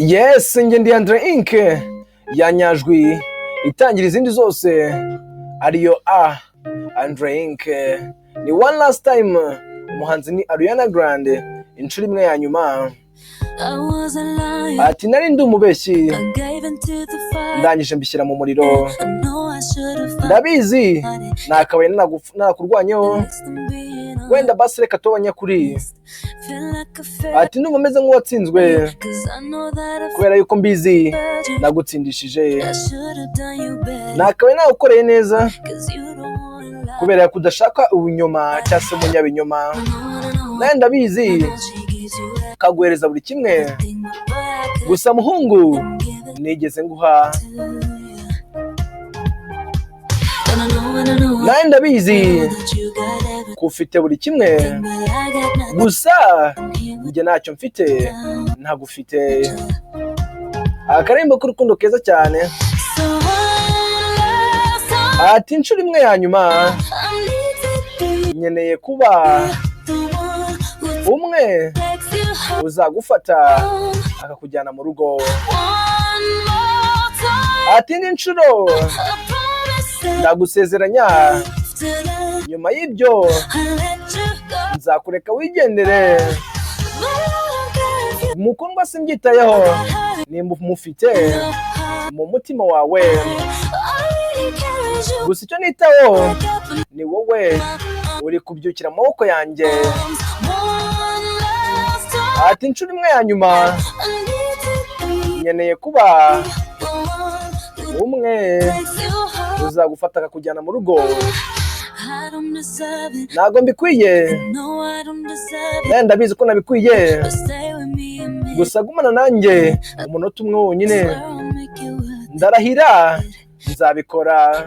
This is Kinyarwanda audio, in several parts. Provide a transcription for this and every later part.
Yes, njye ndi Andre Inc. Yanyajwi itangira izindi zose ariyo A. Andre Inc. Ni one last time. Umuhanzi ni Ariana Grande. Inshuro imwe ya nyuma. Ati nari ndi umubeshyi, ndangije mbishyira mu muriro. Ndabizi nakabaye nakurwanyeho, wenda basi reka tubanya kuri. Ati ndumva meze nk'uwatsinzwe kubera yuko mbizi nagutsindishije. Nakabaye nagukoreye neza kubera yuko udashaka ubunyoma cyangwa se umunyabinyoma. Nawe ndabizi kaguhereza buri kimwe, gusa muhungu nigeze nguha. Nawe ndabizi ko ufite buri kimwe, gusa njye ntacyo mfite ntagufite. Akarimbo k'urukundo keza cyane. Ati inshuro imwe ya nyuma nkeneye kuba umwe uzagufata akakujyana mu rugo. Ati indi nshuro ndagusezeranya, nyuma y'ibyo nzakureka wigendere. Mukundwa simbyitayeho, nimba umufite mu mutima wawe, gusa icyo nitaho ni wowe uri kubyukira mu maboko yanjye. Ati inshuro imwe ya nyuma nkeneye kuba umwe uzagufata akakujyana mu rugo. Ntabwo mbikwiye, nawe ndabizi ko nabikwiye, gusa gumana nanjye umunota umwe wonyine. Ndarahira nzabikora.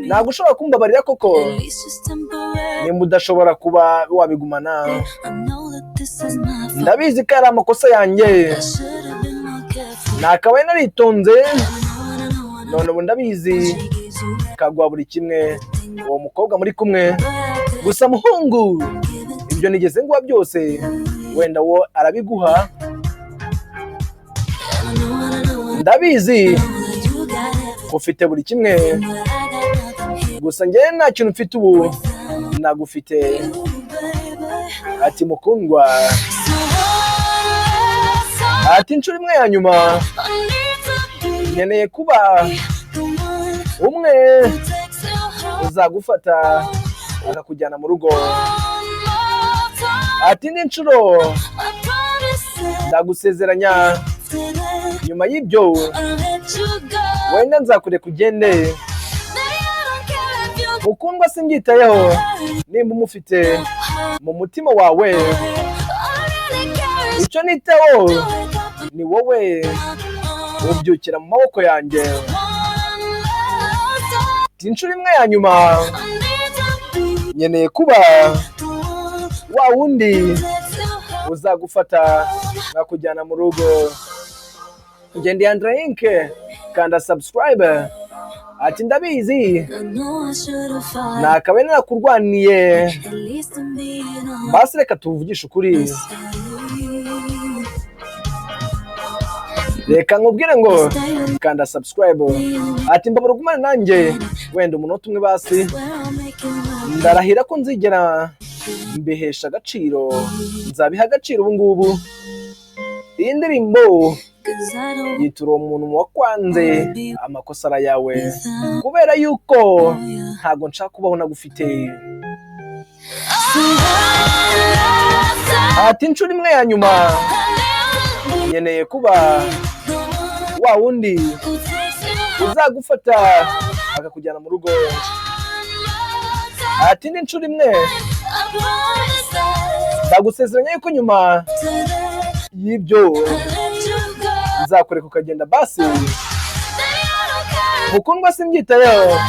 Ntabwo ushobora kumbabarira koko nimba udashobora kuba wabigumana. Ndabizi ko ari amakosa yanjye, nakabaye naritonze, none ubu ndabizi kaguha buri kimwe uwo mukobwa muri kumwe. Gusa muhungu ibyo nigeze nguha byose wenda wo arabiguha. Ndabizi ufite buri kimwe, gusa njye nta kintu mfite ubu nagufite. Ati mukundwa, ati inshuro imwe ya nyuma nkeneye kuba umwe uzagufata akakujyana mu rugo. Ati indi nshuro ndagusezeranya, nyuma y'ibyo wenda nzakureka ugende. Mukundwa simbyitayeho, nimba umufite mu mutima wawe, icyo nitaho ni wowe ubyukira mu maboko yanjye. Inshuro imwe ya nyuma nkeneye kuba wa wundi uzagufata akakujyana mu rugo. Njye ndi Andre Inc. Kanda subscribe. Ati ndabizi nakabaye nakurwaniye, basi reka tuvugishe ukuri. Reka nkubwire ngo kanda subscribe. Ati mbabura gumana nanjye wenda umunota umwe basi. Ndarahira ko nzigera mbihesha agaciro, nzabiha agaciro ubu ngubu. Iyi ndirimbo yitura umuntu wakwanze amakosa ara yawe, kubera yuko ntago nshaka kubaho nagufite. Ati inshuro imwe ya nyuma nkeneye kuba wa wundi uzagufata akakujyana mu rugo. Ati indi nshuro imwe ndagusezeranya yuko nyuma y'ibyo nzakureka ukagenda basi. Mukundwa simbyitayeho,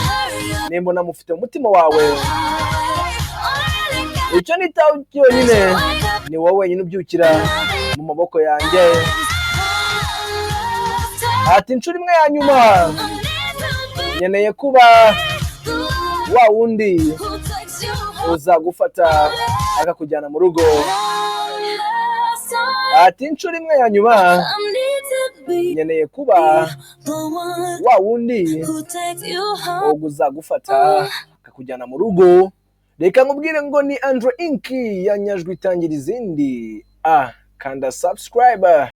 nimba namufite mu mutima wawe, icyo nitaho cyonyine ni wowe wenyine ubyukira mu maboko yanjye. Ati inshuro imwe ya nyuma nkeneye kuba wa wundi uzagufata akakujyana mu rugo. Ati inshuro imwe ya nyuma nkeneye kuba wa wundi uza gufata akakujyana mu rugo. Reka nkubwire ngo ni Andre Inki yanyajwe itangira izindi. Kanda subscribe.